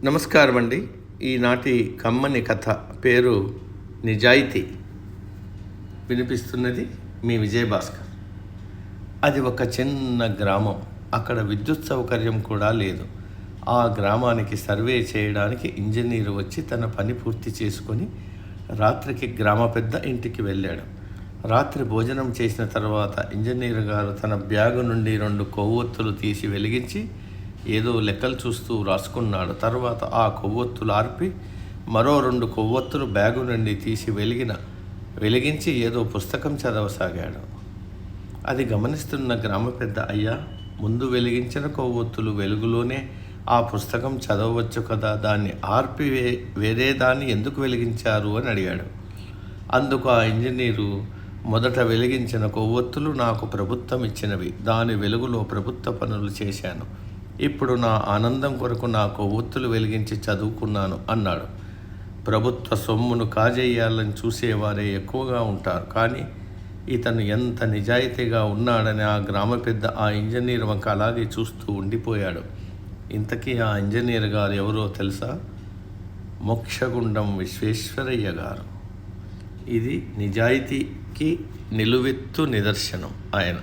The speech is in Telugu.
నమస్కారం అండి. ఈనాటి కమ్మని కథ పేరు నిజాయితీ. వినిపిస్తున్నది మీ విజయభాస్కర్. అది ఒక చిన్న గ్రామం. అక్కడ విద్యుత్ సౌకర్యం కూడా లేదు. ఆ గ్రామానికి సర్వే చేయడానికి ఇంజనీరు వచ్చి తన పని పూర్తి చేసుకొని రాత్రికి గ్రామ పెద్ద ఇంటికి వెళ్ళాడు. రాత్రి భోజనం చేసిన తర్వాత ఇంజనీరు గారు తన బ్యాగు నుండి 2 కొవ్వొత్తులు తీసి వెలిగించి ఏదో లెక్కలు చూస్తూ రాసుకున్నాడు. తర్వాత ఆ కొవ్వొత్తులు ఆర్పి మరో 2 కొవ్వొత్తులు బ్యాగు నుండి తీసి వెలిగించి ఏదో పుస్తకం చదవసాగాడు. అది గమనిస్తున్న గ్రామ పెద్ద, అయ్యా, ముందు వెలిగించిన కొవ్వొత్తులు వెలుగులోనే ఆ పుస్తకం చదవచ్చు కదా, దాన్ని ఆర్పి వేరే దాన్ని ఎందుకు వెలిగించారు అని అడిగాడు. అందుకు ఆ ఇంజనీరు, మొదట వెలిగించిన కొవ్వొత్తులు నాకు ప్రభుత్వం ఇచ్చినవి, దాని వెలుగులో ప్రభుత్వ పనులు చేశాను. ఇప్పుడు నా ఆనందం కొరకు నా కొవ్వొత్తులు వెలిగించి చదువుకున్నాను అన్నాడు. ప్రభుత్వ సొమ్మును కాజేయాలని చూసేవారే ఎక్కువగా ఉంటారు. కానీ ఇతను ఎంత నిజాయితీగా ఉన్నాడని ఆ గ్రామ పెద్ద ఆ ఇంజనీర్ వంక అలాగే చూస్తూ ఉండిపోయాడు. ఇంతకీ ఆ ఇంజనీర్ గారు ఎవరో తెలుసా? మోక్షగుండం విశ్వేశ్వరయ్య గారు. ఇది నిజాయితీకి నిలువెత్తు నిదర్శనం ఆయన.